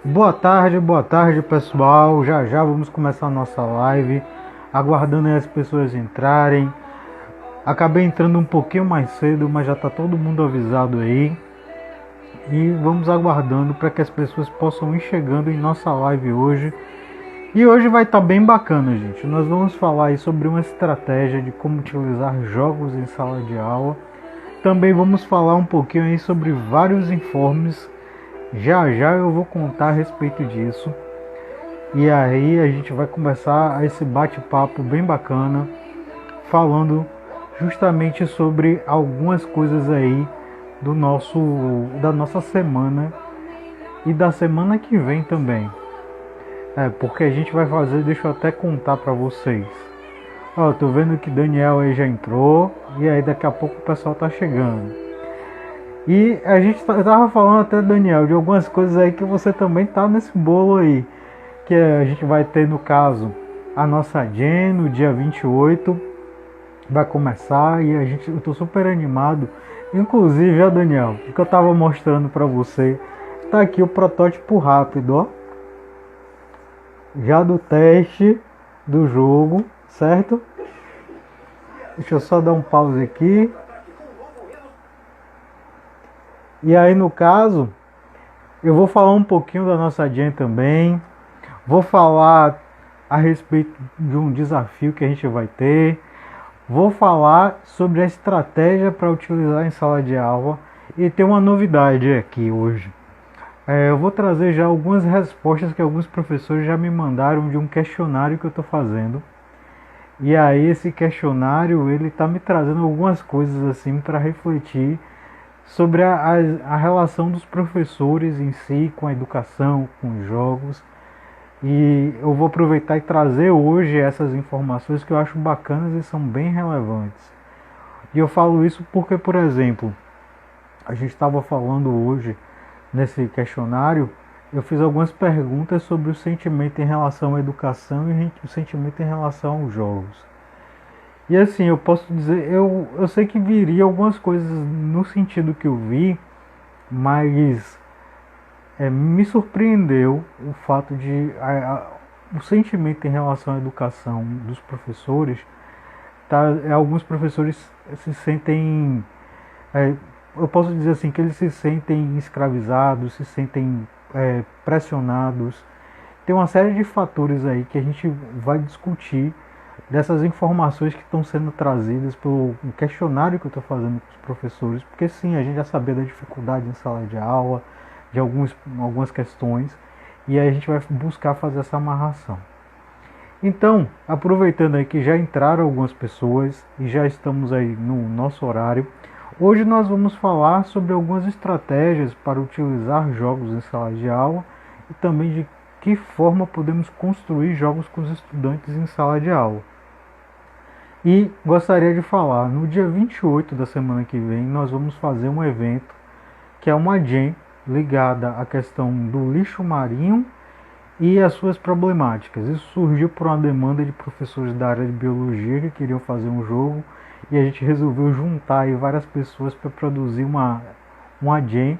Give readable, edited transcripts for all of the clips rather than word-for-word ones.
Boa tarde pessoal. Já já vamos começar a nossa live. Aguardando aí as pessoas entrarem. Acabei entrando um pouquinho mais cedo, mas já está todo mundo avisado aí. E vamos aguardando para que as pessoas possam ir chegando em nossa live hoje. E hoje vai estar bem bacana, gente. Nós vamos falar aí sobre uma estratégia de como utilizar jogos em sala de aula. Também vamos falar um pouquinho aí sobre vários informes. Já já eu vou contar a respeito disso. E aí a gente vai começar esse bate-papo bem bacana, falando justamente sobre algumas coisas aí da nossa semana e da semana que vem também. Porque a gente vai fazer, deixa eu até contar para vocês. Ó, tô vendo que Daniel aí já entrou e aí daqui a pouco o pessoal tá chegando. E a gente tava falando até, Daniel, de algumas coisas aí que você também tá nesse bolo aí. Que a gente vai ter, no caso, a nossa Gen no dia 28. Vai começar e eu tô super animado. Inclusive, ó, Daniel, o que eu tava mostrando para você, tá aqui o protótipo rápido, ó. Já do teste do jogo, certo? Deixa eu só dar um pause aqui. E aí, no caso, eu vou falar um pouquinho da nossa Gen também. Vou falar a respeito de um desafio que a gente vai ter. Vou falar sobre a estratégia para utilizar em sala de aula. E tem uma novidade aqui hoje. Eu vou trazer já algumas respostas que alguns professores já me mandaram de um questionário que eu estou fazendo. E aí esse questionário ele está me trazendo algumas coisas assim para refletir sobre a relação dos professores em si com a educação, com os jogos. E eu vou aproveitar e trazer hoje essas informações que eu acho bacanas e são bem relevantes. E eu falo isso porque, por exemplo, a gente estava falando hoje nesse questionário, eu fiz algumas perguntas sobre o sentimento em relação à educação e o sentimento em relação aos jogos. E assim, eu posso dizer, eu sei que viria algumas coisas no sentido que eu vi, mas me surpreendeu o fato de o sentimento em relação à educação dos professores. Alguns professores se sentem, eu posso dizer assim, que eles se sentem escravizados, se sentem pressionados. Tem uma série de fatores aí que a gente vai discutir dessas informações que estão sendo trazidas pelo questionário que eu estou fazendo com os professores, porque sim, a gente já sabia da dificuldade em sala de aula, de algumas questões, e aí a gente vai buscar fazer essa amarração. Então, aproveitando aí que já entraram algumas pessoas e já estamos aí no nosso horário, hoje nós vamos falar sobre algumas estratégias para utilizar jogos em sala de aula e também de que forma podemos construir jogos com os estudantes em sala de aula. E gostaria de falar, no dia 28 da semana que vem, nós vamos fazer um evento que é uma Gen ligada à questão do lixo marinho e as suas problemáticas. Isso surgiu por uma demanda de professores da área de biologia que queriam fazer um jogo e a gente resolveu juntar aí várias pessoas para produzir uma Gen.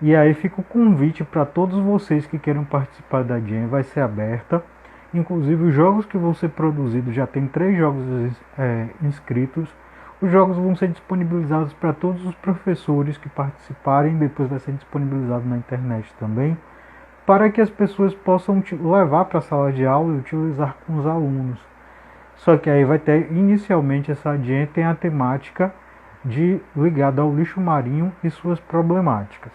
E aí fica o convite para todos vocês que queiram participar da Gen, vai ser aberta. Inclusive os jogos que vão ser produzidos, já tem 3 jogos inscritos. Os jogos vão ser disponibilizados para todos os professores que participarem, depois vai ser disponibilizado na internet também, para que as pessoas possam levar para a sala de aula e utilizar com os alunos. Só que aí vai ter, inicialmente, essa Gen tem a temática ligada ao lixo marinho e suas problemáticas.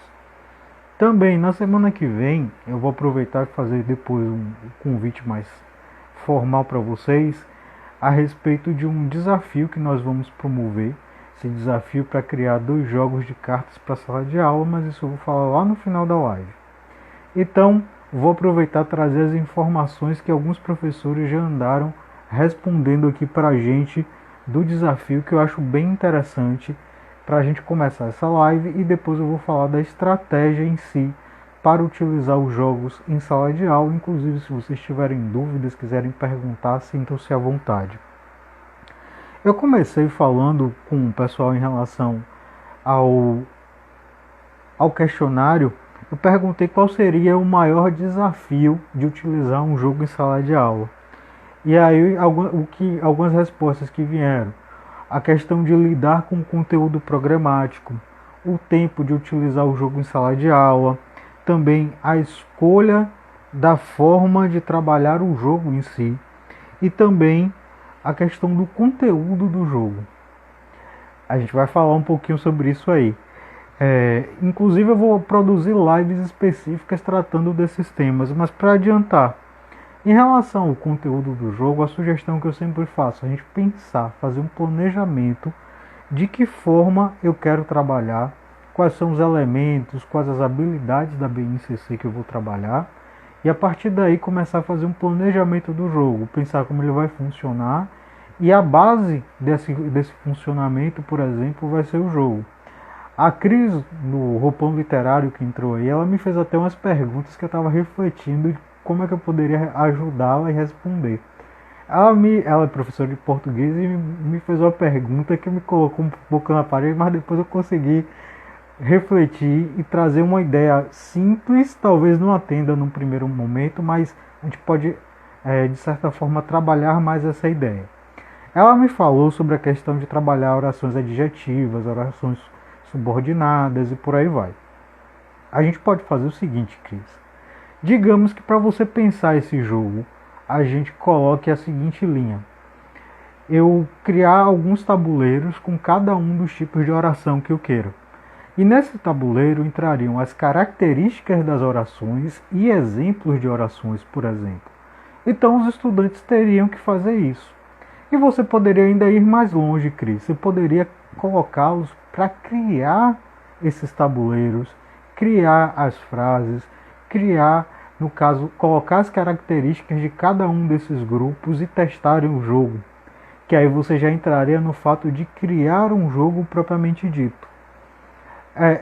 Também na semana que vem eu vou aproveitar e fazer depois um convite mais formal para vocês a respeito de um desafio que nós vamos promover. Esse desafio para criar 2 jogos de cartas para a sala de aula, mas isso eu vou falar lá no final da live. Então, vou aproveitar e trazer as informações que alguns professores já andaram respondendo aqui para a gente do desafio, que eu acho bem interessante para a gente começar essa live, e depois eu vou falar da estratégia em si para utilizar os jogos em sala de aula. Inclusive, se vocês tiverem dúvidas, quiserem perguntar, sintam-se à vontade. Eu comecei falando com o pessoal em relação ao questionário eu perguntei qual seria o maior desafio de utilizar um jogo em sala de aula. E aí algumas respostas que vieram. A questão de lidar com o conteúdo programático, o tempo de utilizar o jogo em sala de aula, também a escolha da forma de trabalhar o jogo em si e também a questão do conteúdo do jogo. A gente vai falar um pouquinho sobre isso aí. Inclusive eu vou produzir lives específicas tratando desses temas, mas para adiantar, em relação ao conteúdo do jogo, a sugestão que eu sempre faço é a gente pensar, fazer um planejamento de que forma eu quero trabalhar, quais são os elementos, quais as habilidades da BNCC que eu vou trabalhar, e a partir daí começar a fazer um planejamento do jogo, pensar como ele vai funcionar, e a base desse funcionamento, por exemplo, vai ser o jogo. A Cris, no Roupão Literário que entrou aí, ela me fez até umas perguntas que eu estava refletindo de como é que eu poderia ajudá-la e responder. Ela é professora de português e me fez uma pergunta que me colocou um pouco na parede, mas depois eu consegui refletir e trazer uma ideia simples, talvez não atenda num primeiro momento, mas a gente pode, de certa forma, trabalhar mais essa ideia. Ela me falou sobre a questão de trabalhar orações adjetivas, orações subordinadas e por aí vai. A gente pode fazer o seguinte, Cris. Digamos que para você pensar esse jogo, a gente coloque a seguinte linha. Eu criar alguns tabuleiros com cada um dos tipos de oração que eu quero. E nesse tabuleiro entrariam as características das orações e exemplos de orações, por exemplo. Então os estudantes teriam que fazer isso. E você poderia ainda ir mais longe, Cris. Você poderia colocá-los para criar esses tabuleiros, criar as frases, criar, no caso, colocar as características de cada um desses grupos e testarem o jogo. Que aí você já entraria no fato de criar um jogo propriamente dito.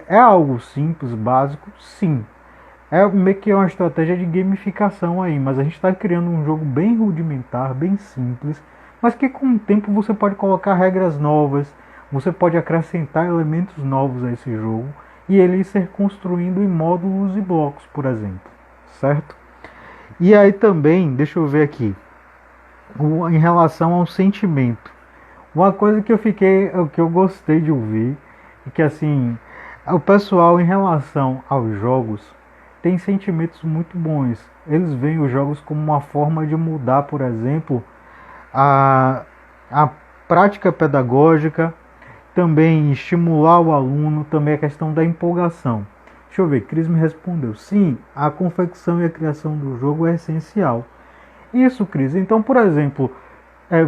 É algo simples, básico? Sim. É meio que uma estratégia de gamificação aí, mas a gente está criando um jogo bem rudimentar, bem simples, mas que com o tempo você pode colocar regras novas, você pode acrescentar elementos novos a esse jogo e ele ser construindo em módulos e blocos, por exemplo, certo? E aí também, deixa eu ver aqui, em relação ao sentimento, uma coisa que eu gostei de ouvir, é que assim, o pessoal em relação aos jogos tem sentimentos muito bons. Eles veem os jogos como uma forma de mudar, por exemplo, a prática pedagógica, também estimular o aluno, também a questão da empolgação. Deixa eu ver, Cris me respondeu. Sim, a confecção e a criação do jogo é essencial. Isso, Cris. Então, por exemplo,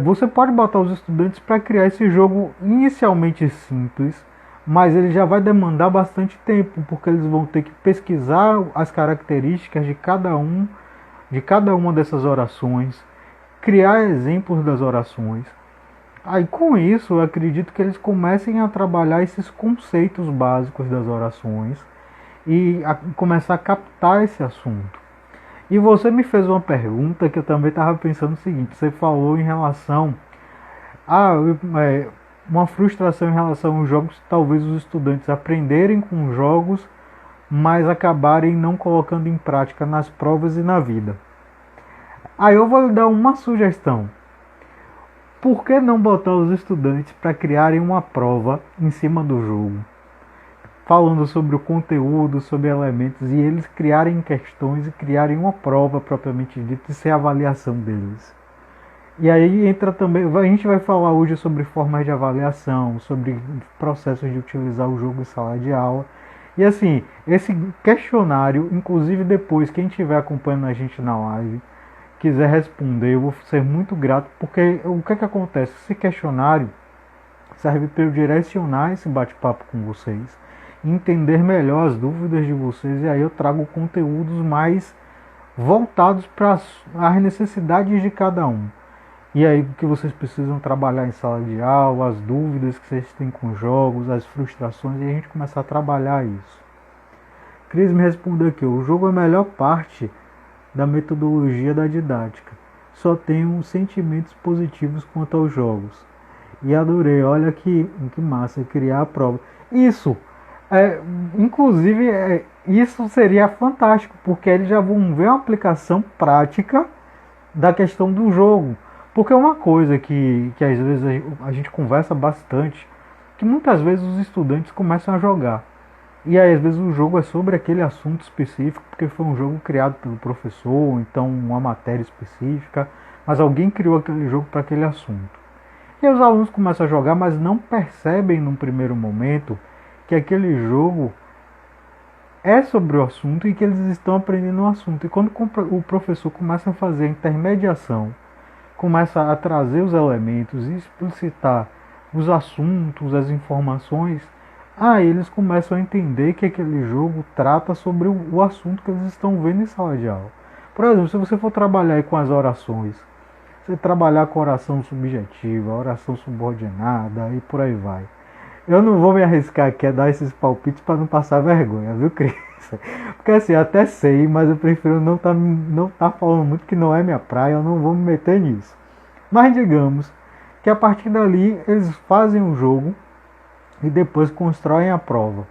você pode botar os estudantes para criar esse jogo inicialmente simples, mas ele já vai demandar bastante tempo, porque eles vão ter que pesquisar as características de cada uma dessas orações, criar exemplos das orações. Aí com isso, eu acredito que eles comecem a trabalhar esses conceitos básicos das orações e começar a captar esse assunto. E você me fez uma pergunta que eu também estava pensando o seguinte, você falou em relação a uma frustração em relação aos jogos, talvez os estudantes aprenderem com jogos, mas acabarem não colocando em prática nas provas e na vida. Aí eu vou lhe dar uma sugestão. Por que não botar os estudantes para criarem uma prova em cima do jogo? Falando sobre o conteúdo, sobre elementos, e eles criarem questões e criarem uma prova propriamente dita e ser a avaliação deles. E aí entra também, a gente vai falar hoje sobre formas de avaliação, sobre processos de utilizar o jogo em sala de aula. E assim, esse questionário, inclusive depois, quem estiver acompanhando a gente na live, quiser responder, eu vou ser muito grato, porque o que acontece? Esse questionário serve para eu direcionar esse bate-papo com vocês, entender melhor as dúvidas de vocês, e aí eu trago conteúdos mais voltados para as necessidades de cada um. E aí o que vocês precisam trabalhar em sala de aula, as dúvidas que vocês têm com jogos, as frustrações, e a gente começar a trabalhar isso. Cris me respondeu aqui, o jogo é a melhor parte da metodologia da didática. Só tenho sentimentos positivos quanto aos jogos. E adorei, olha que massa, criar a prova. Isso, É, inclusive, isso seria fantástico, porque eles já vão ver uma aplicação prática da questão do jogo. Porque é uma coisa que às vezes a gente conversa bastante, que muitas vezes os estudantes começam a jogar. E aí, às vezes, o jogo é sobre aquele assunto específico, porque foi um jogo criado pelo professor, ou então uma matéria específica, mas alguém criou aquele jogo para aquele assunto. E aí os alunos começam a jogar, mas não percebem num primeiro momento que aquele jogo é sobre o assunto e que eles estão aprendendo o assunto. E quando o professor começa a fazer a intermediação, começa a trazer os elementos e explicitar os assuntos, as informações, aí eles começam a entender que aquele jogo trata sobre o assunto que eles estão vendo em sala de aula. Por exemplo, se você for trabalhar aí com as orações, você trabalhar com oração subjetiva, oração subordinada e por aí vai. Eu não vou me arriscar aqui a dar esses palpites para não passar vergonha, viu, Cris? Porque assim, até sei, mas eu prefiro não tá falando muito que não é minha praia, eu não vou me meter nisso. Mas digamos que a partir dali eles fazem um jogo e depois constroem a prova.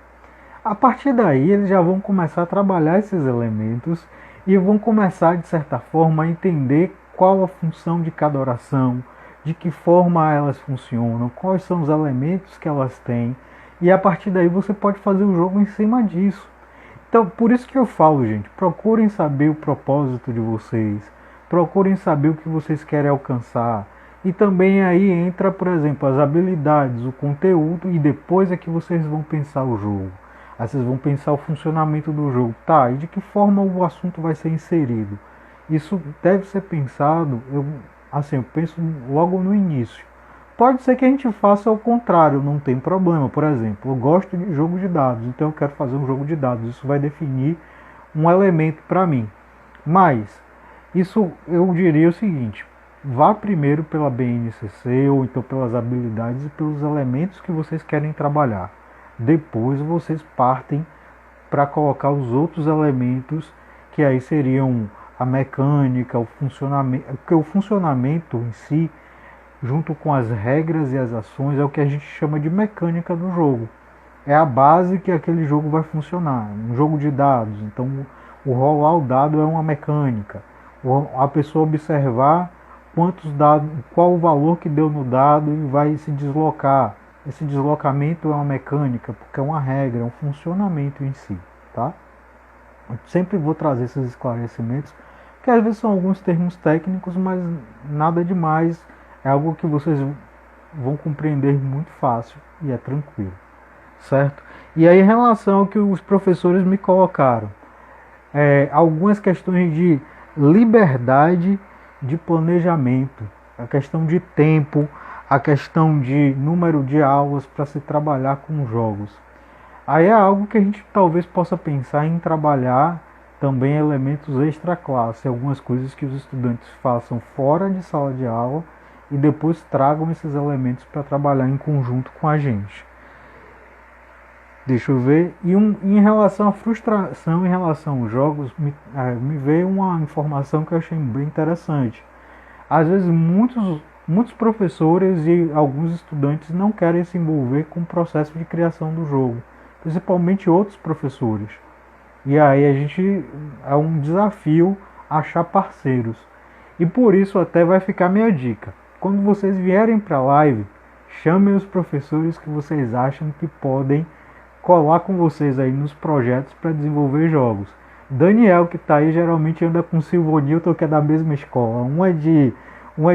A partir daí eles já vão começar a trabalhar esses elementos e vão começar, de certa forma, a entender qual a função de cada oração, de que forma elas funcionam, quais são os elementos que elas têm, e a partir daí você pode fazer o jogo em cima disso. Então, por isso que eu falo, gente, procurem saber o propósito de vocês, procurem saber o que vocês querem alcançar, e também aí entra, por exemplo, as habilidades, o conteúdo, e depois é que vocês vão pensar o jogo. Aí vocês vão pensar o funcionamento do jogo, tá, e de que forma o assunto vai ser inserido. Isso deve ser pensado, eu penso logo no início. Pode ser que a gente faça ao contrário, não tem problema. Por exemplo, eu gosto de jogo de dados, então eu quero fazer um jogo de dados. Isso vai definir um elemento para mim. Mas, isso eu diria o seguinte, vá primeiro pela BNCC ou então pelas habilidades e pelos elementos que vocês querem trabalhar. Depois vocês partem para colocar os outros elementos que aí seriam a mecânica, o funcionamento, porque o funcionamento em si, junto com as regras e as ações, é o que a gente chama de mecânica do jogo. É a base que aquele jogo vai funcionar. Um jogo de dados, então o rolar o dado é uma mecânica. A pessoa observar quantos dados, qual o valor que deu no dado e vai se deslocar. Esse deslocamento é uma mecânica, porque é uma regra, é um funcionamento em si, tá? Eu sempre vou trazer esses esclarecimentos, que às vezes são alguns termos técnicos, mas nada demais, é algo que vocês vão compreender muito fácil e é tranquilo, certo? E aí em relação ao que os professores me colocaram, algumas questões de liberdade de planejamento, a questão de tempo, a questão de número de aulas para se trabalhar com jogos. Aí é algo que a gente talvez possa pensar em trabalhar também elementos extra classe, algumas coisas que os estudantes façam fora de sala de aula e depois tragam esses elementos para trabalhar em conjunto com a gente. Deixa eu ver. E em relação à frustração, em relação aos jogos, me veio uma informação que eu achei bem interessante. Às vezes muitos professores e alguns estudantes não querem se envolver com o processo de criação do jogo, principalmente outros professores. E aí é um desafio achar parceiros. E por isso até vai ficar minha dica. Quando vocês vierem para a live, chamem os professores que vocês acham que podem colar com vocês aí nos projetos para desenvolver jogos. Daniel, que está aí, geralmente anda com o Silvio Newton, que é da mesma escola. Um é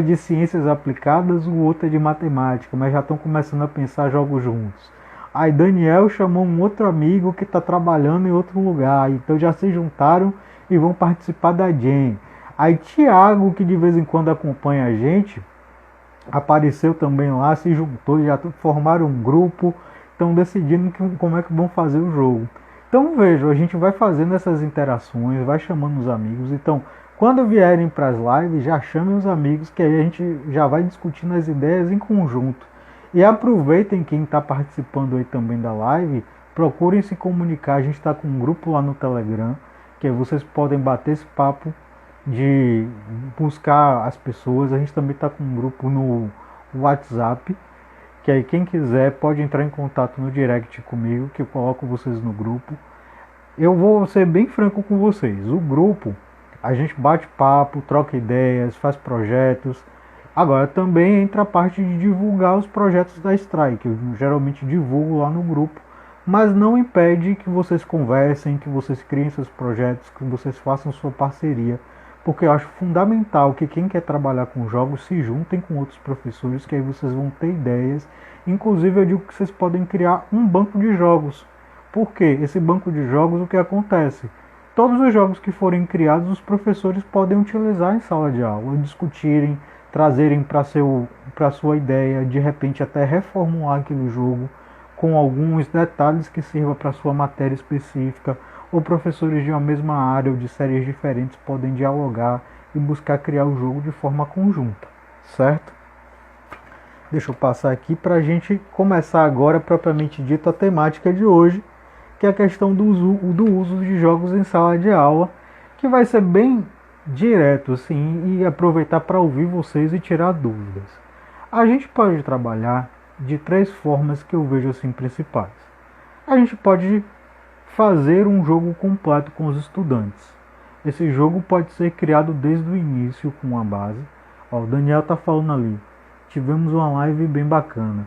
de ciências aplicadas, o outro é de matemática, mas já estão começando a pensar jogos juntos. Aí Daniel chamou um outro amigo que está trabalhando em outro lugar, então já se juntaram e vão participar da Jam. Aí Thiago, que de vez em quando acompanha a gente, apareceu também lá, se juntou, já formaram um grupo, estão decidindo como é que vão fazer o jogo. Então vejam, a gente vai fazendo essas interações, vai chamando os amigos. Então, quando vierem para as lives, já chamem os amigos, que aí a gente já vai discutindo as ideias em conjunto. E aproveitem quem está participando aí também da live, procurem se comunicar. A gente está com um grupo lá no Telegram, que aí vocês podem bater esse papo de buscar as pessoas. A gente também está com um grupo no WhatsApp, que aí quem quiser pode entrar em contato no direct comigo, que eu coloco vocês no grupo. Eu vou ser bem franco com vocês, o grupo, a gente bate papo, troca ideias, faz projetos. Agora também entra a parte de divulgar os projetos da Strike, eu geralmente divulgo lá no grupo, mas não impede que vocês conversem, que vocês criem seus projetos, que vocês façam sua parceria, porque eu acho fundamental que quem quer trabalhar com jogos se juntem com outros professores, que aí vocês vão ter ideias. Inclusive eu digo que vocês podem criar um banco de jogos. Por quê? Esse banco de jogos, o que acontece? Todos os jogos que forem criados, os professores podem utilizar em sala de aula, discutirem, trazerem para sua ideia, de repente até reformular aquele jogo com alguns detalhes que sirva para sua matéria específica, ou professores de uma mesma área ou de séries diferentes podem dialogar e buscar criar o jogo de forma conjunta, certo? Deixa eu passar aqui para a gente começar agora, propriamente dito, a temática de hoje, que é a questão do uso de jogos em sala de aula, que vai ser bem direto assim, e aproveitar para ouvir vocês e tirar dúvidas. A gente pode trabalhar de 3 formas que eu vejo assim principais. A gente pode fazer um jogo completo com os estudantes. Esse jogo pode ser criado desde o início com uma base. Ó, o Daniel está falando ali. Tivemos uma live bem bacana.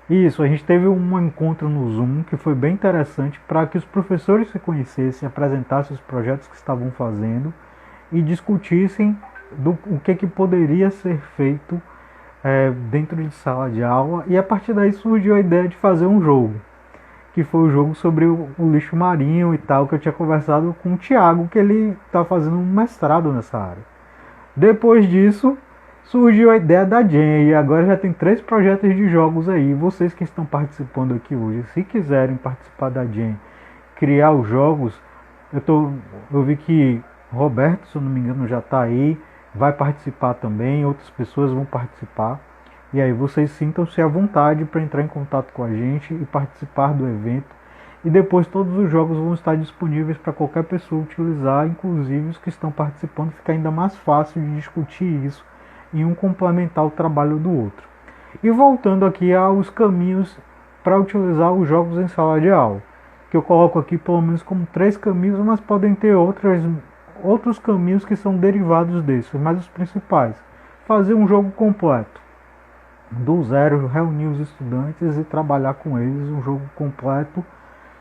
Isso, a gente teve um encontro no Zoom que foi bem interessante para que os professores se conhecessem, apresentassem os projetos que estavam fazendo e discutissem o que poderia ser feito dentro de sala de aula. E a partir daí surgiu a ideia de fazer um jogo, que foi o jogo sobre o lixo marinho e tal, que eu tinha conversado com o Thiago, que ele está fazendo um mestrado nessa área. Depois disso, surgiu a ideia da Jen, e agora já tem 3 projetos de jogos aí. Vocês que estão participando aqui hoje, se quiserem participar da Jen, criar os jogos, eu vi que Roberto, se eu não me engano, já está aí, vai participar também, outras pessoas vão participar. E aí vocês sintam-se à vontade para entrar em contato com a gente e participar do evento. E depois todos os jogos vão estar disponíveis para qualquer pessoa utilizar, inclusive os que estão participando, fica ainda mais fácil de discutir isso e um complementar o trabalho do outro. E voltando aqui aos caminhos para utilizar os jogos em sala de aula, que eu coloco aqui pelo menos como 3 caminhos, mas podem ter outros caminhos que são derivados desses, mas os principais. Fazer um jogo completo, do zero, reunir os estudantes e trabalhar com eles um jogo completo.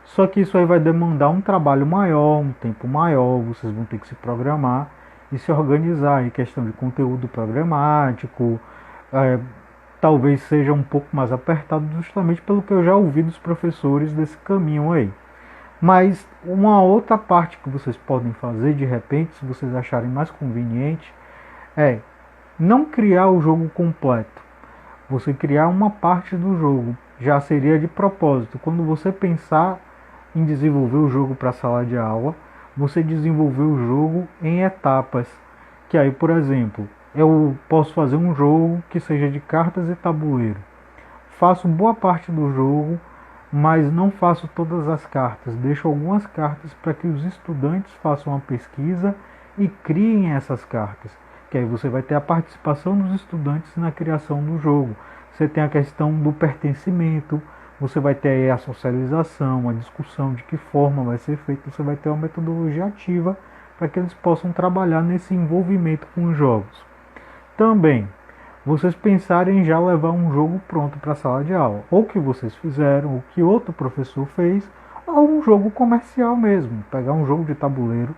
Só que isso aí vai demandar um trabalho maior, um tempo maior, vocês vão ter que se programar e se organizar em questão de conteúdo programático. Talvez seja um pouco mais apertado, justamente pelo que eu já ouvi dos professores desse caminho aí. Mas uma outra parte que vocês podem fazer de repente, se vocês acharem mais conveniente, é não criar o jogo completo. Você criar uma parte do jogo já seria de propósito. Quando você pensar em desenvolver o jogo para a sala de aula, você desenvolver o jogo em etapas. Que aí, por exemplo, eu posso fazer um jogo que seja de cartas e tabuleiro. Faço boa parte do jogo, mas não faço todas as cartas. Deixo algumas cartas para que os estudantes façam uma pesquisa e criem essas cartas. Que aí você vai ter a participação dos estudantes na criação do jogo. Você tem a questão do pertencimento, você vai ter aí a socialização, a discussão de que forma vai ser feito, você vai ter uma metodologia ativa para que eles possam trabalhar nesse envolvimento com os jogos. Também, vocês pensarem em já levar um jogo pronto para a sala de aula, ou que vocês fizeram, ou que outro professor fez, ou um jogo comercial mesmo, pegar um jogo de tabuleiro.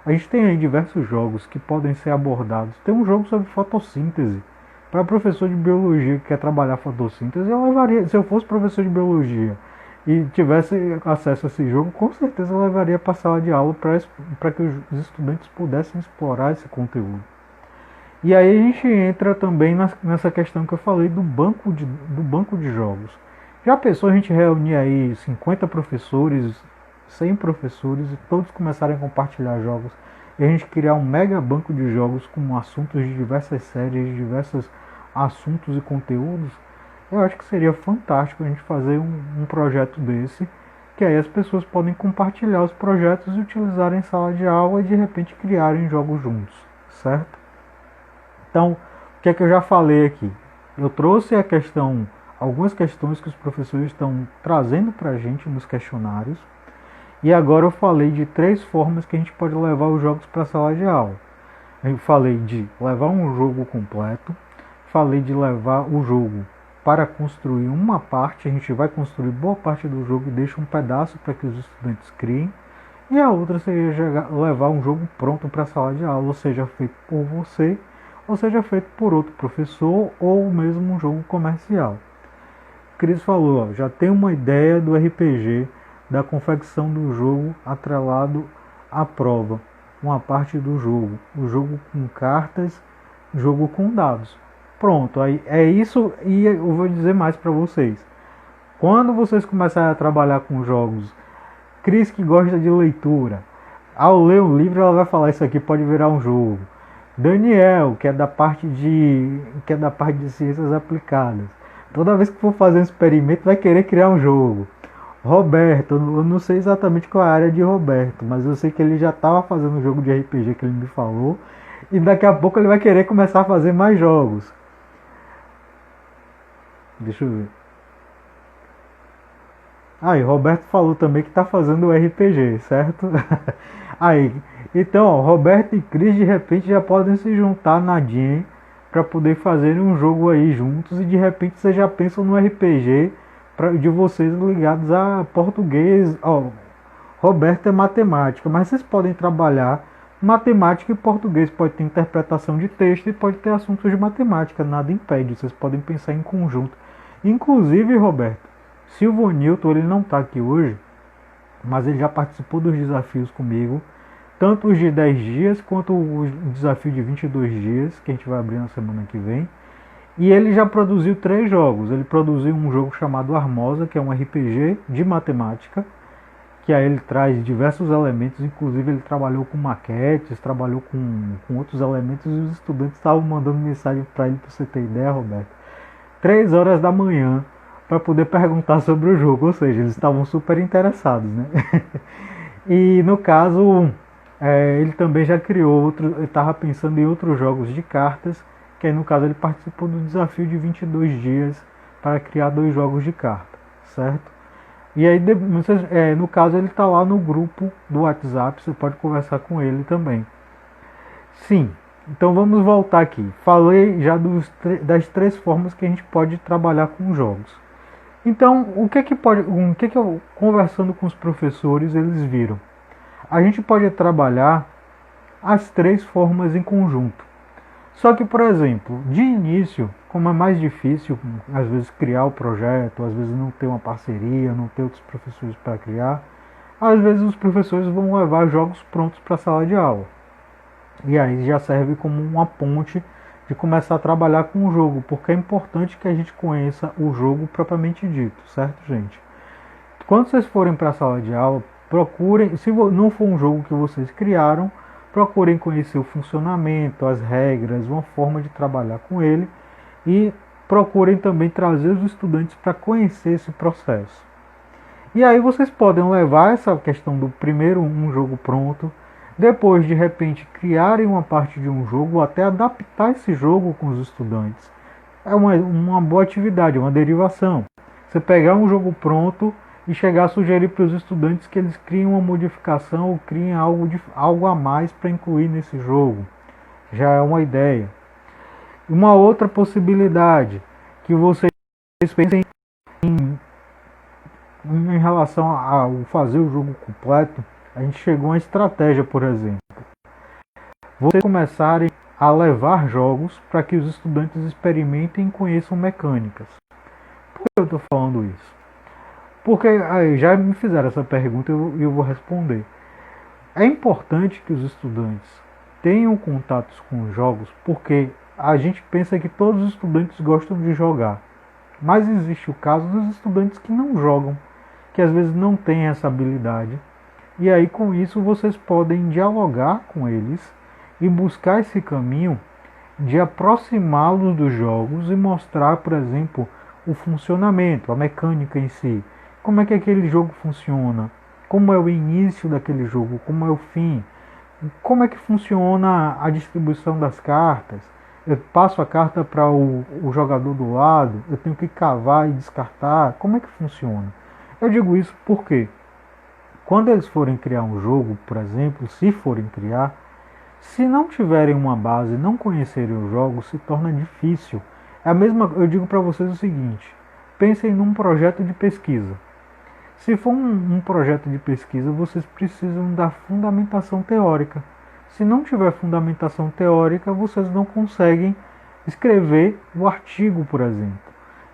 A gente tem aí diversos jogos que podem ser abordados. Tem um jogo sobre fotossíntese. Para professor de biologia que quer trabalhar fotossíntese, eu levaria, se eu fosse professor de biologia e tivesse acesso a esse jogo, com certeza eu levaria para a sala de aula para que os estudantes pudessem explorar esse conteúdo. E aí a gente entra também nessa questão que eu falei do banco de jogos. Já pensou a gente reunir aí 50 professores, 100 professores e todos começarem a compartilhar jogos e a gente criar um mega banco de jogos com assuntos de diversas séries, de diversos assuntos e conteúdos? Eu acho que seria fantástico a gente fazer um projeto desse, que aí as pessoas podem compartilhar os projetos e utilizarem em sala de aula e de repente criarem jogos juntos, certo? Então, o que é que eu já falei aqui? Eu trouxe a questão, algumas questões que os professores estão trazendo para a gente nos questionários. E agora eu falei de 3 formas que a gente pode levar os jogos para a sala de aula. Eu falei de levar um jogo completo, falei de levar o jogo para construir uma parte, a gente vai construir boa parte do jogo e deixa um pedaço para que os estudantes criem. E a outra seria levar um jogo pronto para a sala de aula, seja feito por você, ou seja feito por outro professor, ou mesmo um jogo comercial. Cris falou, ó, já tem uma ideia do RPG, da confecção do jogo atrelado à prova, uma parte do jogo, o jogo com cartas, jogo com dados. Pronto, aí é isso, e eu vou dizer mais para vocês. Quando vocês começarem a trabalhar com jogos, Cris que gosta de leitura, ao ler um livro ela vai falar isso aqui pode virar um jogo. Daniel, que é da parte de ciências aplicadas, toda vez que for fazer um experimento vai querer criar um jogo. Roberto, eu não sei exatamente qual é a área de Roberto, mas eu sei que ele já estava fazendo um jogo de RPG que ele me falou, e daqui a pouco ele vai querer começar a fazer mais jogos. Deixa eu ver. Aí, Roberto falou também que está fazendo o RPG, certo? Aí, então, ó, Roberto e Cris de repente já podem se juntar na Jam para poder fazer um jogo aí juntos, e de repente vocês já pensam no RPG de vocês ligados a português. Ó, Roberto é matemática, mas vocês podem trabalhar matemática e português, pode ter interpretação de texto e pode ter assuntos de matemática, nada impede, vocês podem pensar em conjunto. Inclusive, Roberto, Silvio Newton, ele não está aqui hoje, mas ele já participou dos desafios comigo, tanto os de 10 dias quanto o desafio de 22 dias, que a gente vai abrir na semana que vem. E ele já produziu 3 jogos. Ele produziu um jogo chamado Armosa, que é um RPG de matemática, que aí ele traz diversos elementos, inclusive ele trabalhou com maquetes, trabalhou com outros elementos, e os estudantes estavam mandando mensagem para ele, para você ter ideia, Roberto, 3 horas da manhã, para poder perguntar sobre o jogo, ou seja, eles estavam super interessados, né? E no caso, ele também já criou outro, ele estava pensando em outros jogos de cartas, que aí no caso ele participou do desafio de 22 dias para criar 2 jogos de carta, certo? E aí, no caso, ele está lá no grupo do WhatsApp, você pode conversar com ele também. Sim, então vamos voltar aqui. Falei já das 3 formas que a gente pode trabalhar com jogos. Então, o que eu, conversando com os professores, eles viram? A gente pode trabalhar as 3 formas em conjunto. Só que, por exemplo, de início, como é mais difícil, às vezes, criar o projeto, às vezes não ter uma parceria, não ter outros professores para criar, às vezes os professores vão levar jogos prontos para a sala de aula. E aí já serve como uma ponte de começar a trabalhar com o jogo, porque é importante que a gente conheça o jogo propriamente dito, certo, gente? Quando vocês forem para a sala de aula, procurem, se não for um jogo que vocês criaram, procurem conhecer o funcionamento, as regras, uma forma de trabalhar com ele, e procurem também trazer os estudantes para conhecer esse processo. E aí vocês podem levar essa questão do primeiro um jogo pronto, depois de repente criarem uma parte de um jogo, ou até adaptar esse jogo com os estudantes. É uma boa atividade, uma derivação. Você pegar um jogo pronto e chegar a sugerir para os estudantes que eles criem uma modificação ou criem algo a mais para incluir nesse jogo. Já é uma ideia. Uma outra possibilidade que vocês pensem em relação ao fazer o jogo completo, a gente chegou a uma estratégia, por exemplo. Vocês começarem a levar jogos para que os estudantes experimentem e conheçam mecânicas. Por que eu estou falando isso? Porque já me fizeram essa pergunta e eu vou responder. É importante que os estudantes tenham contatos com jogos, porque a gente pensa que todos os estudantes gostam de jogar. Mas existe o caso dos estudantes que não jogam, que às vezes não têm essa habilidade. E aí com isso vocês podem dialogar com eles e buscar esse caminho de aproximá-los dos jogos e mostrar, por exemplo, o funcionamento, a mecânica em si. Como é que aquele jogo funciona? Como é o início daquele jogo? Como é o fim? Como é que funciona a distribuição das cartas? eu passo a carta para o jogador do lado, eu tenho que cavar e descartar. Como é que funciona? Eu digo isso porque quando eles forem criar um jogo, por exemplo, se forem criar, se não tiverem uma base, não conhecerem o jogo, se torna difícil. É a mesma, eu digo para vocês o seguinte: pensem num projeto de pesquisa. Se for um projeto de pesquisa, vocês precisam da fundamentação teórica. Se não tiver fundamentação teórica, vocês não conseguem escrever o artigo, por exemplo.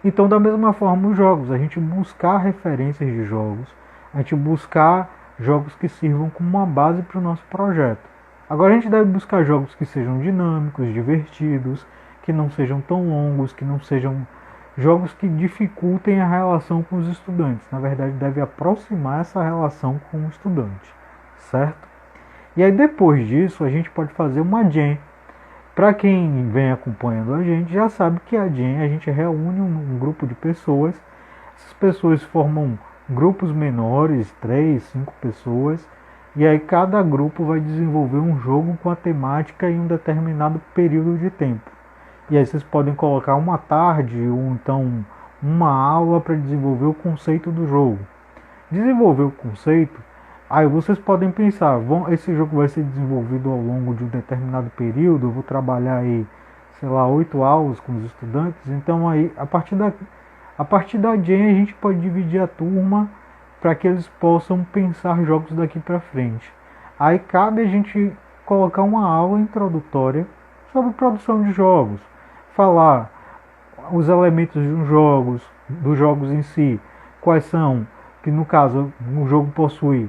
Então, da mesma forma, os jogos, a gente buscar referências de jogos, a gente buscar jogos que sirvam como uma base para o nosso projeto. Agora, a gente deve buscar jogos que sejam dinâmicos, divertidos, que não sejam tão longos, que não sejam jogos que dificultem a relação com os estudantes. Na verdade, deve aproximar essa relação com o estudante, certo? E aí, depois disso, a gente pode fazer uma jam. Para quem vem acompanhando a gente, já sabe que a jam, a gente reúne um grupo de pessoas. Essas pessoas formam grupos menores, 3, 5 pessoas, e aí cada grupo vai desenvolver um jogo com a temática em um determinado período de tempo. E aí vocês podem colocar uma tarde ou então uma aula para desenvolver o conceito do jogo. Desenvolver o conceito, aí vocês podem pensar, esse jogo vai ser desenvolvido ao longo de um determinado período, eu vou trabalhar aí, sei lá, 8 aulas com os estudantes, então aí a partir da jam a gente pode dividir a turma para que eles possam pensar jogos daqui para frente. Aí cabe a gente colocar uma aula introdutória sobre produção de jogos, falar os elementos de dos jogos em si, quais são, que no caso o jogo possui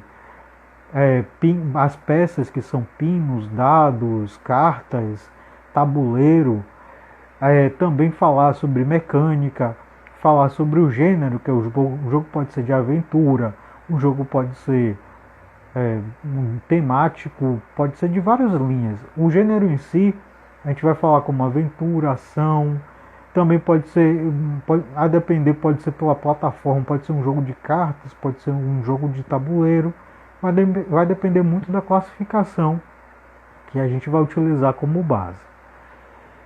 as peças que são pinos, dados, cartas, tabuleiro, também falar sobre mecânica, falar sobre o gênero, que é o jogo pode ser de aventura, o jogo pode ser temático, pode ser de várias linhas. O gênero em si, a gente vai falar como aventura, ação, também pode ser, a depender, pode ser pela plataforma, pode ser um jogo de cartas, pode ser um jogo de tabuleiro, vai depender muito da classificação que a gente vai utilizar como base.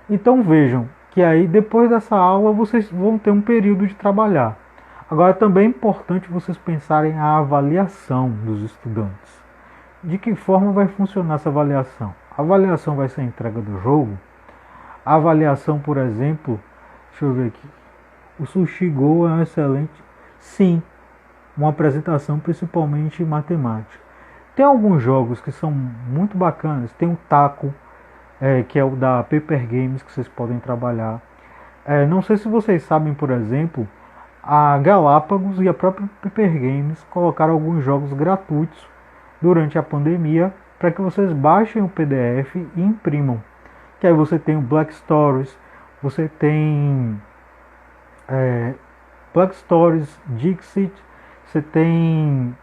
Então vejam que aí depois dessa aula vocês vão ter um período de trabalhar. Agora também é importante vocês pensarem a avaliação dos estudantes. De que forma vai funcionar essa avaliação? A avaliação vai ser a entrega do jogo. A avaliação, por exemplo, deixa eu ver aqui. O Sushi Go é um excelente, sim, uma apresentação principalmente em matemática. Tem alguns jogos que são muito bacanas. Tem o Taco, que é o da Paper Games, que vocês podem trabalhar. Não sei se vocês sabem, por exemplo, a Galápagos e a própria Paper Games colocaram alguns jogos gratuitos durante a pandemia para que vocês baixem o PDF e imprimam. Que aí você tem o Black Stories, você tem Black Stories, Dixit, você tem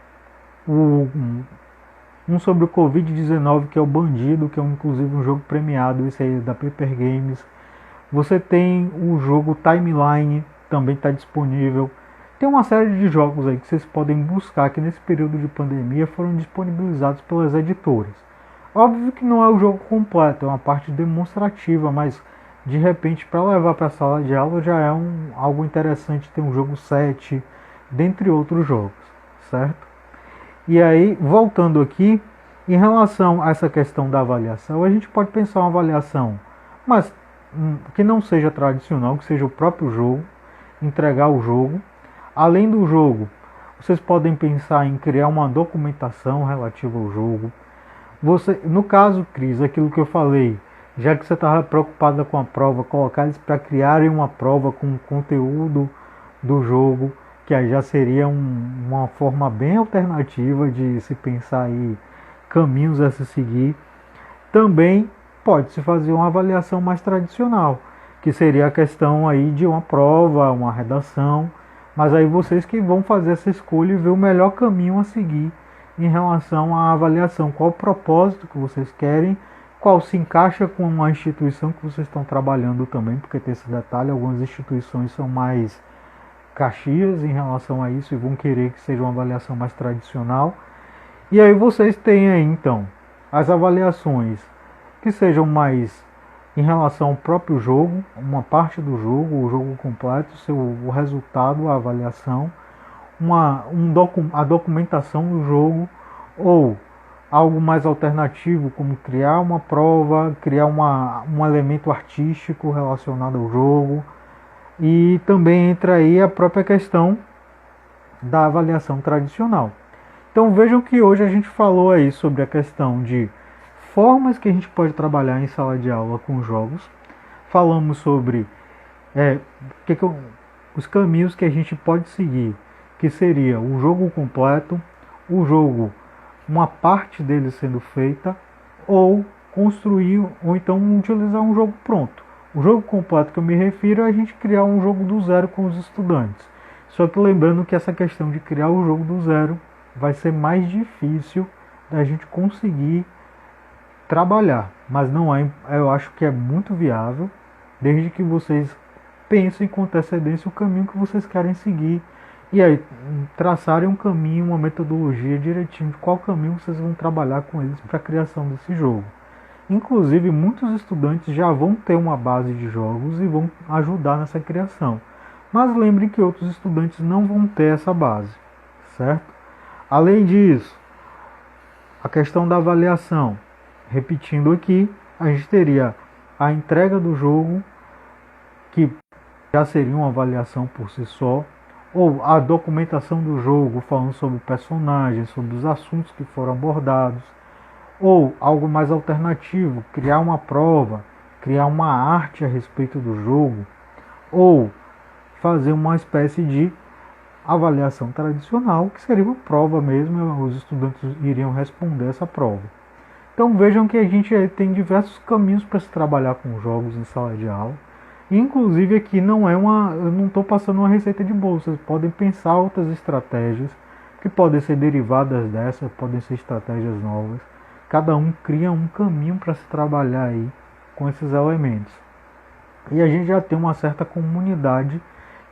um sobre o Covid-19, que é o Bandido, que é inclusive um jogo premiado, esse aí da Paper Games. Você tem o jogo Timeline, também está disponível. Tem uma série de jogos aí que vocês podem buscar, que nesse período de pandemia foram disponibilizados pelas editoras. Óbvio que não é o jogo completo, é uma parte demonstrativa, mas de repente para levar para a sala de aula já é algo interessante ter um jogo 7, dentre outros jogos, certo? E aí, voltando aqui, em relação a essa questão da avaliação, a gente pode pensar uma avaliação, mas que não seja tradicional, que seja o próprio jogo, entregar o jogo. Além do jogo, vocês podem pensar em criar uma documentação relativa ao jogo. No caso, Cris, aquilo que eu falei, já que você estava preocupada com a prova, colocar eles para criarem uma prova com o conteúdo do jogo, que aí já seria uma forma bem alternativa de se pensar aí caminhos a se seguir. Também pode-se fazer uma avaliação mais tradicional, que seria a questão aí de uma prova, uma redação, mas aí vocês que vão fazer essa escolha e ver o melhor caminho a seguir em relação à avaliação, qual o propósito que vocês querem, qual se encaixa com a instituição que vocês estão trabalhando também, porque tem esse detalhe, algumas instituições são mais caxias em relação a isso e vão querer que seja uma avaliação mais tradicional. E aí vocês têm aí então as avaliações que sejam mais em relação ao próprio jogo, uma parte do jogo, o jogo completo, o resultado, a avaliação, a documentação do jogo, ou algo mais alternativo, como criar uma prova, criar um elemento artístico relacionado ao jogo. E também entra aí a própria questão da avaliação tradicional. Então vejam que hoje a gente falou aí sobre a questão de formas que a gente pode trabalhar em sala de aula com jogos. Falamos sobre os caminhos que a gente pode seguir, que seria o jogo completo, o jogo, uma parte dele sendo feita, ou construir, ou então utilizar um jogo pronto. O jogo completo que eu me refiro é a gente criar um jogo do zero com os estudantes. Só que lembrando que essa questão de criar o jogo do zero vai ser mais difícil da gente conseguir trabalhar, mas não é, eu acho que é muito viável, desde que vocês pensem com antecedência o caminho que vocês querem seguir e aí traçarem um caminho, uma metodologia direitinho de qual caminho vocês vão trabalhar com eles para a criação desse jogo. Inclusive, muitos estudantes já vão ter uma base de jogos e vão ajudar nessa criação. Mas lembrem que outros estudantes não vão ter essa base, certo? Além disso, a questão da avaliação. Repetindo aqui, a gente teria a entrega do jogo, que já seria uma avaliação por si só, ou a documentação do jogo, falando sobre personagens, sobre os assuntos que foram abordados, ou algo mais alternativo, criar uma prova, criar uma arte a respeito do jogo, ou fazer uma espécie de avaliação tradicional, que seria uma prova mesmo, os estudantes iriam responder essa prova. Então vejam que a gente tem diversos caminhos para se trabalhar com jogos em sala de aula. Inclusive aqui eu não estou passando uma receita de bolo, vocês podem pensar outras estratégias que podem ser derivadas dessa, podem ser estratégias novas. Cada um cria um caminho para se trabalhar aí com esses elementos. E a gente já tem uma certa comunidade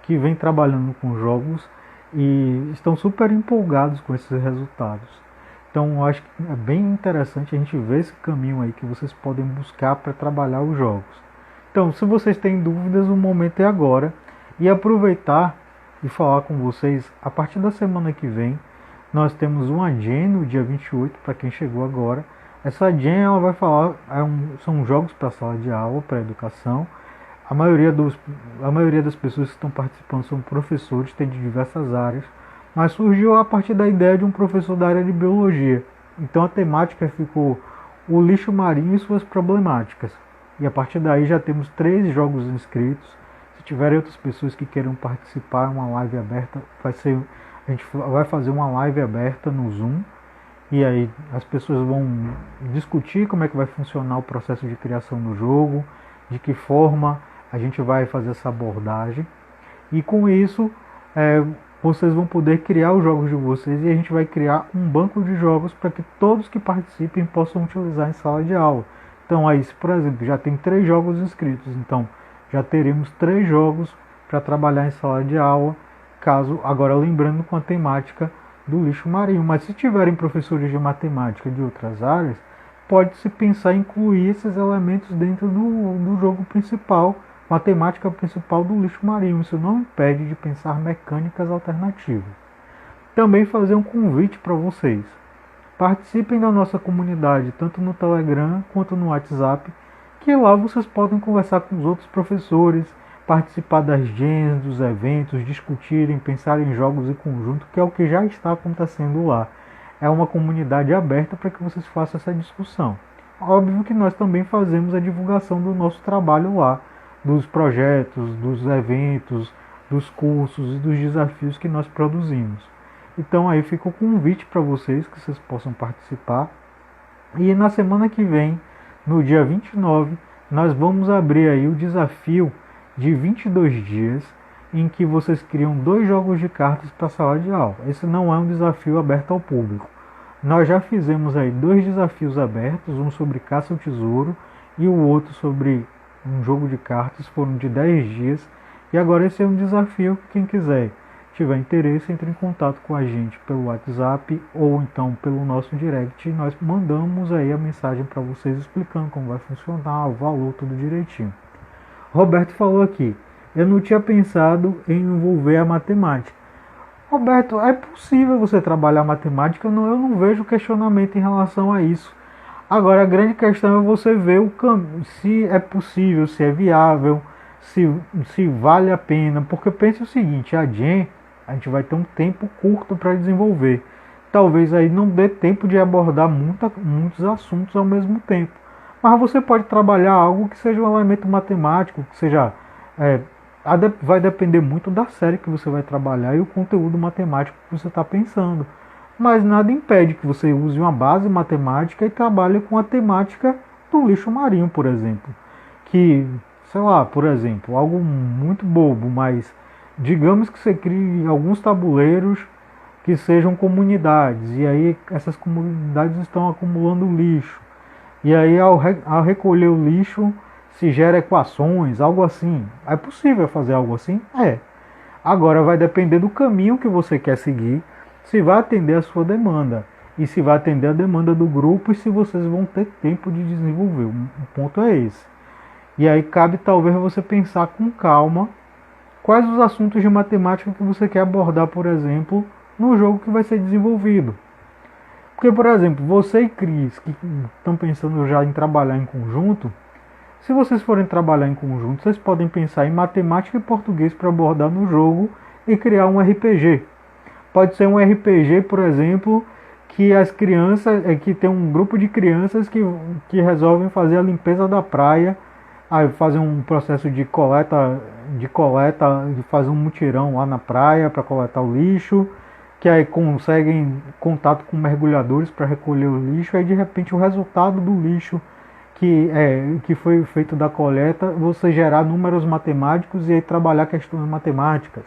que vem trabalhando com jogos e estão super empolgados com esses resultados. Então eu acho que é bem interessante a gente ver esse caminho aí que vocês podem buscar para trabalhar os jogos. Então, se vocês têm dúvidas, o momento é agora. E aproveitar e falar com vocês, a partir da semana que vem, nós temos uma Jam no dia 28, para quem chegou agora. Essa Jam ela vai falar, são jogos para sala de aula, para educação. A maioria das pessoas que estão participando são professores, tem de diversas áreas. Mas surgiu a partir da ideia de um professor da área de biologia. Então a temática ficou o lixo marinho e suas problemáticas. E a partir daí já temos 3 jogos inscritos. Se tiverem outras pessoas que queiram participar, uma live aberta, a gente vai fazer uma live aberta no Zoom. E aí as pessoas vão discutir como é que vai funcionar o processo de criação do jogo, de que forma a gente vai fazer essa abordagem. E com isso, vocês vão poder criar os jogos de vocês e a gente vai criar um banco de jogos para que todos que participem possam utilizar em sala de aula. Então aí, por exemplo, já tem 3 jogos inscritos, então já teremos 3 jogos para trabalhar em sala de aula, agora lembrando com a temática do lixo marinho. Mas se tiverem professores de matemática de outras áreas, pode-se pensar em incluir esses elementos dentro do jogo principal, com a temática principal do lixo marinho. Isso não impede de pensar mecânicas alternativas. Também fazer um convite para vocês. Participem da nossa comunidade, tanto no Telegram quanto no WhatsApp, que lá vocês podem conversar com os outros professores, participar das jams, dos eventos, discutirem, pensar em jogos em conjunto, que é o que já está acontecendo lá. É uma comunidade aberta para que vocês façam essa discussão. Óbvio que nós também fazemos a divulgação do nosso trabalho lá, dos projetos, dos eventos, dos cursos e dos desafios que nós produzimos. Então aí fica o convite para vocês que vocês possam participar. E na semana que vem, no dia 29, nós vamos abrir aí o desafio de 22 dias em que vocês criam 2 jogos de cartas para a sala de aula. Esse não é um desafio aberto ao público. Nós já fizemos aí 2 desafios abertos, um sobre caça ao tesouro e o outro sobre um jogo de cartas, foram de 10 dias. E agora esse é um desafio que quem quiser tiver interesse, entre em contato com a gente pelo WhatsApp ou então pelo nosso direct. Nós mandamos aí a mensagem para vocês explicando como vai funcionar, o valor, tudo direitinho. Roberto falou aqui, eu não tinha pensado em envolver a matemática. Roberto, é possível você trabalhar matemática? Eu não vejo questionamento em relação a isso. Agora, a grande questão é você ver se é possível, se é viável, se vale a pena. Porque pense o seguinte, a gente vai ter um tempo curto para desenvolver. Talvez aí não dê tempo de abordar muitos assuntos ao mesmo tempo. Mas você pode trabalhar algo que seja um elemento matemático, que seja... vai depender muito da série que você vai trabalhar e o conteúdo matemático que você está pensando. Mas nada impede que você use uma base matemática e trabalhe com a temática do lixo marinho, por exemplo. Que, sei lá, por exemplo, algo muito bobo, mas digamos que você crie alguns tabuleiros que sejam comunidades, e aí essas comunidades estão acumulando lixo. E aí ao recolher o lixo se gera equações, algo assim. É possível fazer algo assim? É. Agora vai depender do caminho que você quer seguir, se vai atender a sua demanda, e se vai atender a demanda do grupo, e se vocês vão ter tempo de desenvolver. O ponto é esse. E aí cabe talvez você pensar com calma quais os assuntos de matemática que você quer abordar, por exemplo, no jogo que vai ser desenvolvido. Porque, por exemplo, você e Cris, que estão pensando já em trabalhar em conjunto, se vocês forem trabalhar em conjunto, vocês podem pensar em matemática e português para abordar no jogo e criar um RPG. Pode ser um RPG, por exemplo, que as crianças, que tem um grupo de crianças que resolvem fazer a limpeza da praia, aí fazer um processo de fazer um mutirão lá na praia para coletar o lixo, que aí conseguem contato com mergulhadores para recolher o lixo, aí de repente o resultado do lixo que foi feito da coleta, você gerar números matemáticos e aí trabalhar questões matemáticas.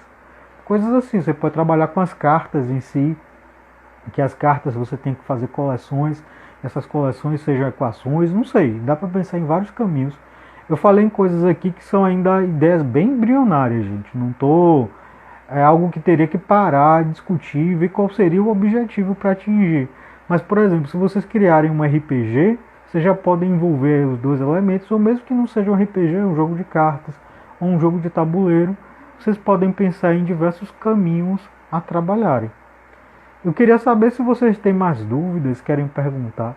Coisas assim, você pode trabalhar com as cartas em si, que as cartas você tem que fazer coleções, essas coleções sejam equações, não sei, dá para pensar em vários caminhos. Eu falei em coisas aqui que são ainda ideias bem embrionárias, gente, é algo que teria que parar, discutir e ver qual seria o objetivo para atingir. Mas, por exemplo, se vocês criarem um RPG, vocês já podem envolver os dois elementos, ou mesmo que não seja um RPG, um jogo de cartas ou um jogo de tabuleiro, vocês podem pensar em diversos caminhos a trabalharem. Eu queria saber se vocês têm mais dúvidas, querem perguntar.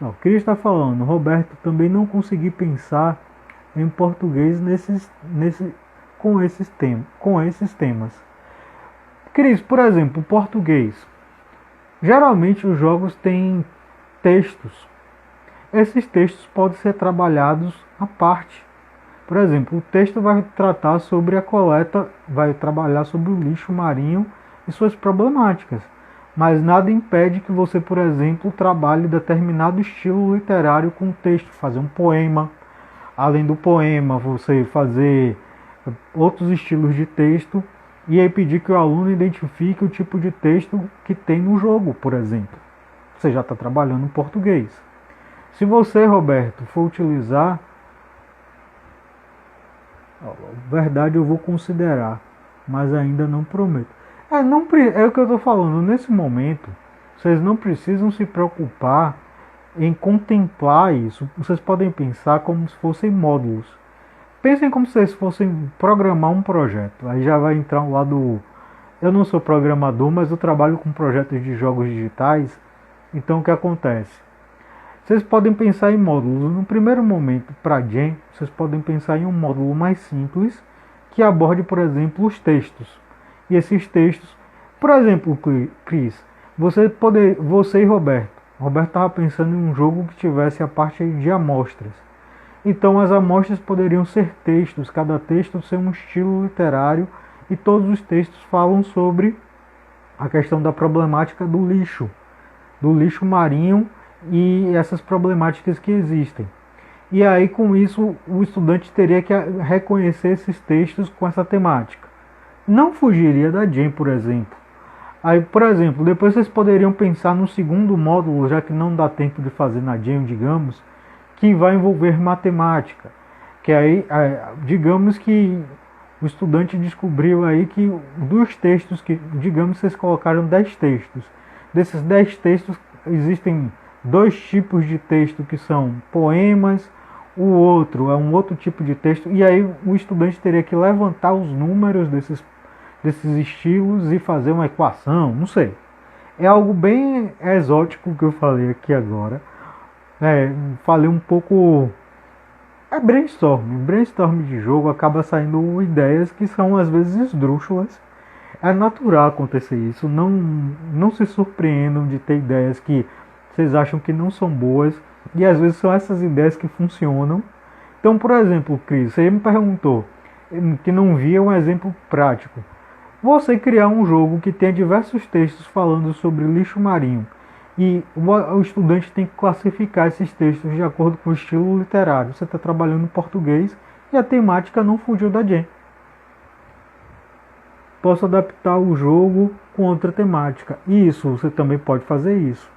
O Cris está falando, Roberto, também não consegui pensar em português com esses temas. Cris, por exemplo, português. Geralmente os jogos têm textos. Esses textos podem ser trabalhados à parte. Por exemplo, o texto vai tratar sobre a coleta, vai trabalhar sobre o lixo marinho e suas problemáticas. Mas nada impede que você, por exemplo, trabalhe determinado estilo literário com o texto, fazer um poema. Além do poema, você fazer outros estilos de texto e aí pedir que o aluno identifique o tipo de texto que tem no jogo, por exemplo. Você já está trabalhando em português. Se você, Roberto, for utilizar, verdade eu vou considerar, mas ainda não prometo. É o que eu estou falando, nesse momento, vocês não precisam se preocupar em contemplar isso. Vocês podem pensar como se fossem módulos. Pensem como se vocês fossem programar um projeto. Aí já vai entrar um lado... Eu não sou programador, mas eu trabalho com projetos de jogos digitais. Então o que acontece? Vocês podem pensar em módulos. No primeiro momento, para Gen, vocês podem pensar em um módulo mais simples que aborde, por exemplo, os textos. E esses textos, por exemplo, Cris, você e Roberto estava pensando em um jogo que tivesse a parte de amostras. Então as amostras poderiam ser textos, cada texto ser um estilo literário e todos os textos falam sobre a questão da problemática do lixo marinho e essas problemáticas que existem. E aí com isso o estudante teria que reconhecer esses textos com essa temática. Não fugiria da Gen, por exemplo. Aí, por exemplo, depois vocês poderiam pensar no segundo módulo, já que não dá tempo de fazer na Gen, digamos, que vai envolver matemática. Que aí, digamos que O estudante descobriu aí que dos textos que, digamos, vocês colocaram 10 textos. Desses 10 textos existem dois tipos de texto que são poemas, o outro é um outro tipo de texto, e aí o estudante teria que levantar os números desses estilos e fazer uma equação, não sei. É algo bem exótico que eu falei aqui agora. Falei um pouco. É brainstorm de jogo, acaba saindo ideias que são às vezes esdrúxulas. É natural acontecer isso, não se surpreendam de ter ideias que vocês acham que não são boas, e às vezes são essas ideias que funcionam. Então, por exemplo, Cris, você me perguntou que não via um exemplo prático. Você criar um jogo que tenha diversos textos falando sobre lixo marinho, e o estudante tem que classificar esses textos de acordo com o estilo literário. Você está trabalhando em português e a temática não fugiu da Jen. Posso adaptar o jogo com outra temática. Isso, você também pode fazer isso.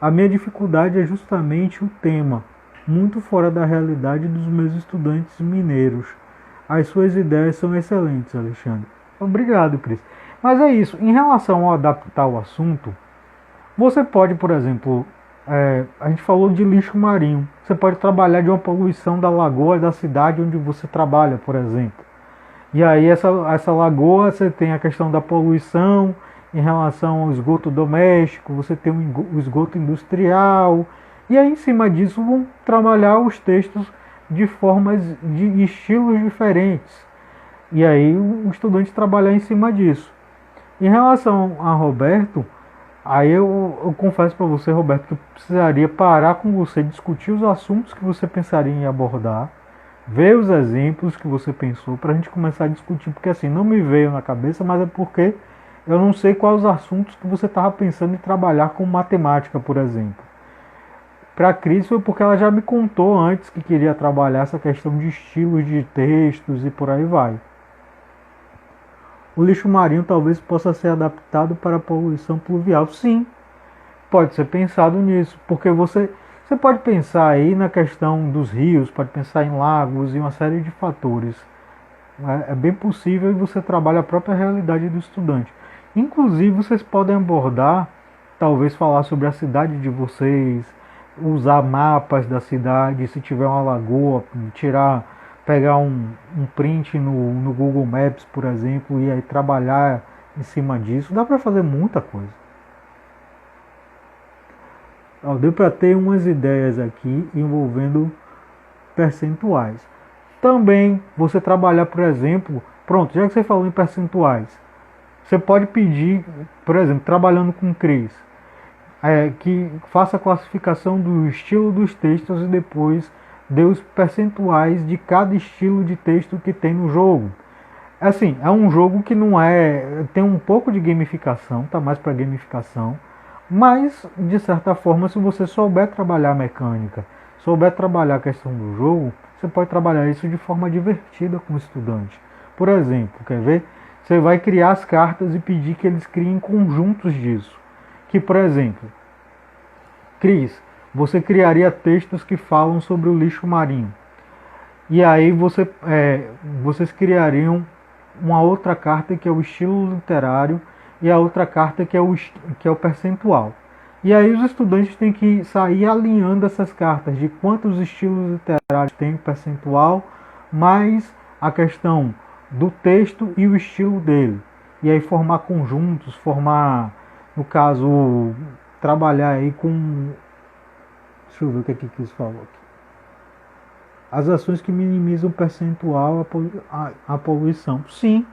A minha dificuldade é justamente o tema, muito fora da realidade dos meus estudantes mineiros. As suas ideias são excelentes, Alexandre. Obrigado, Cris. Mas é isso, em relação a adaptar o assunto, você pode, por exemplo, a gente falou de lixo marinho. Você pode trabalhar de uma poluição da lagoa da cidade onde você trabalha, por exemplo. E aí essa lagoa, você tem a questão da poluição em relação ao esgoto doméstico, você tem o esgoto industrial, e aí em cima disso vão trabalhar os textos de formas, de estilos diferentes. E aí o estudante trabalhar em cima disso. Em relação a Roberto, aí eu confesso para você, Roberto, que eu precisaria parar com você, discutir os assuntos que você pensaria em abordar, ver os exemplos que você pensou para a gente começar a discutir, porque assim, não me veio na cabeça, mas é porque eu não sei quais os assuntos que você estava pensando em trabalhar com matemática, por exemplo. Para a Cris foi porque ela já me contou antes que queria trabalhar essa questão de estilos de textos e por aí vai. O lixo marinho talvez possa ser adaptado para a poluição pluvial. Sim, pode ser pensado nisso, porque você pode pensar aí na questão dos rios, pode pensar em lagos e uma série de fatores. É bem possível que você trabalhe a própria realidade do estudante. Inclusive, vocês podem abordar, talvez falar sobre a cidade de vocês, usar mapas da cidade, se tiver uma lagoa, pegar um print no Google Maps, por exemplo, e aí trabalhar em cima disso. Dá para fazer muita coisa. Deu para ter umas ideias aqui envolvendo percentuais. Também você trabalhar, por exemplo, pronto, já que você falou em percentuais, você pode pedir, por exemplo, trabalhando com Cris, que faça a classificação do estilo dos textos e depois dê os percentuais de cada estilo de texto que tem no jogo. Assim, é um jogo que não tem um pouco de gamificação, tá mais para gamificação, mas de certa forma, se você souber trabalhar a mecânica, souber trabalhar a questão do jogo, você pode trabalhar isso de forma divertida com o estudante. Por exemplo, quer ver? Você vai criar as cartas e pedir que eles criem conjuntos disso. Que, por exemplo, Cris, você criaria textos que falam sobre o lixo marinho. E aí vocês criariam uma outra carta que é o estilo literário e a outra carta que é o percentual. E aí os estudantes têm que sair alinhando essas cartas de quantos estilos literários tem o percentual, mais a questão do texto e o estilo dele. E aí formar conjuntos, no caso, trabalhar aí com... Deixa eu ver o que aqui Cris falou aqui. As ações que minimizam o percentual a poluição. Sim.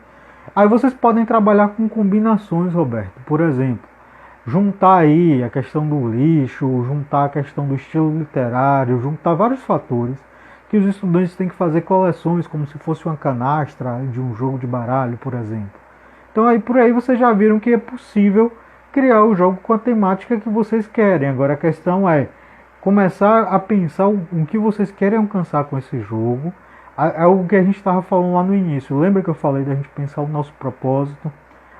Aí vocês podem trabalhar com combinações, Roberto. Por exemplo, juntar aí a questão do lixo, juntar a questão do estilo literário, juntar vários fatores que os estudantes têm que fazer coleções, como se fosse uma canastra de um jogo de baralho, por exemplo. Então aí por aí vocês já viram que é possível criar o jogo com a temática que vocês querem. Agora a questão é começar a pensar o que vocês querem alcançar com esse jogo. É o que a gente estava falando lá no início. Lembra que eu falei da gente pensar o nosso propósito,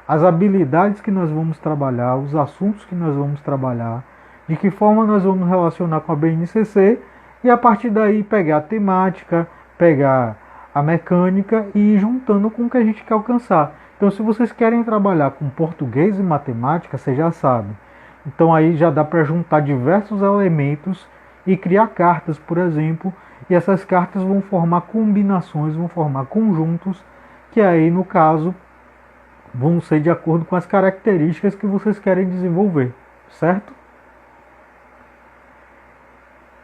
as habilidades que nós vamos trabalhar, os assuntos que nós vamos trabalhar, de que forma nós vamos relacionar com a BNCC, e a partir daí pegar a temática, pegar a mecânica e ir juntando com o que a gente quer alcançar. Então, se vocês querem trabalhar com português e matemática, vocês já sabem. Então, aí já dá para juntar diversos elementos e criar cartas, por exemplo, e essas cartas vão formar combinações, vão formar conjuntos, que aí, no caso, vão ser de acordo com as características que vocês querem desenvolver, certo?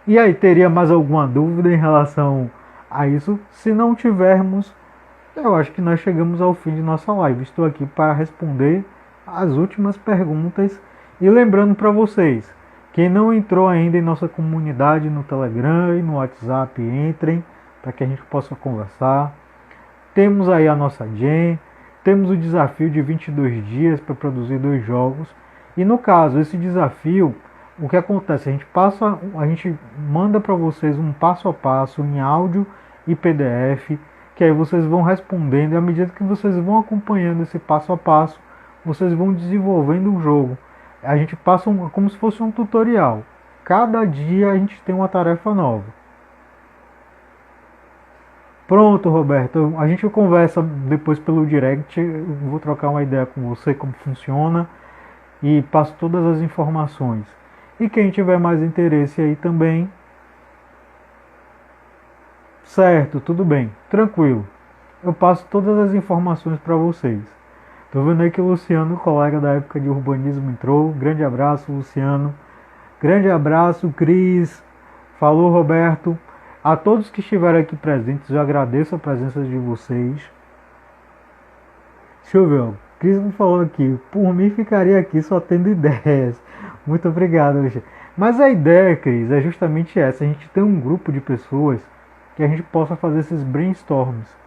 E aí, teria mais alguma dúvida em relação a isso? Se não tivermos, eu acho que nós chegamos ao fim de nossa live. Estou aqui para responder as últimas perguntas. E lembrando para vocês, quem não entrou ainda em nossa comunidade no Telegram e no WhatsApp, entrem para que a gente possa conversar. Temos aí a nossa Jam, temos o desafio de 22 dias para produzir 2 jogos. E no caso, esse desafio, o que acontece? A gente manda para vocês um passo a passo em áudio e PDF, que aí vocês vão respondendo, e à medida que vocês vão acompanhando esse passo a passo, vocês vão desenvolvendo o jogo. A gente passa como se fosse um tutorial. Cada dia a gente tem uma tarefa nova. Pronto, Roberto, a gente conversa depois pelo direct, eu vou trocar uma ideia com você, como funciona, e passo todas as informações. E quem tiver mais interesse aí também, certo, tudo bem, tranquilo. Eu passo todas as informações para vocês. Tô vendo aí que o Luciano, colega da época de urbanismo, entrou. Grande abraço, Luciano. Grande abraço, Cris. Falou, Roberto. A todos que estiveram aqui presentes, eu agradeço a presença de vocês. Deixa eu ver, o Cris me falou aqui. Por mim, ficaria aqui só tendo ideias. Muito obrigado, Alexandre. Mas a ideia, Cris, é justamente essa. A gente tem um grupo de pessoas que a gente possa fazer esses brainstorms.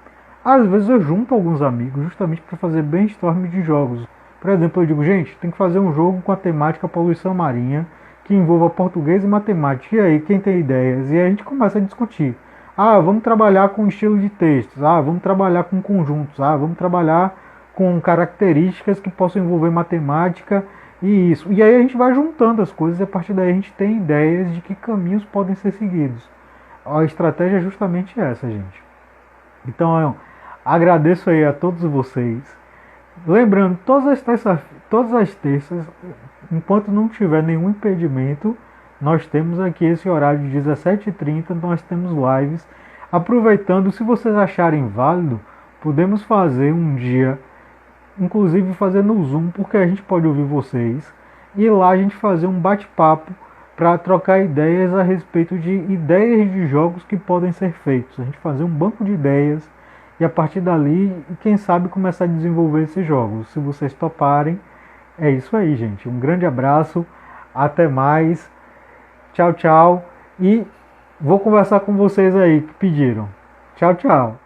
Às vezes eu junto alguns amigos justamente para fazer brainstorm de jogos. Por exemplo, eu digo, gente, tem que fazer um jogo com a temática poluição marinha, que envolva português e matemática. E aí, quem tem ideias? E aí a gente começa a discutir. Ah, vamos trabalhar com estilo de textos. Ah, vamos trabalhar com conjuntos. Ah, vamos trabalhar com características que possam envolver matemática e isso. E aí a gente vai juntando as coisas e a partir daí a gente tem ideias de que caminhos podem ser seguidos. A estratégia é justamente essa, gente. Então, agradeço aí a todos vocês. Lembrando, todas as terças, enquanto não tiver nenhum impedimento, nós temos aqui esse horário de 17h30, nós temos lives. Aproveitando, se vocês acharem válido, podemos fazer um dia, inclusive fazer no Zoom, porque a gente pode ouvir vocês, e lá a gente fazer um bate-papo para trocar ideias a respeito de ideias de jogos que podem ser feitos. A gente fazer um banco de ideias e a partir dali, quem sabe, começar a desenvolver esses jogos. Se vocês toparem, é isso aí, gente. Um grande abraço, até mais, tchau, tchau. E vou conversar com vocês aí que pediram. Tchau, tchau.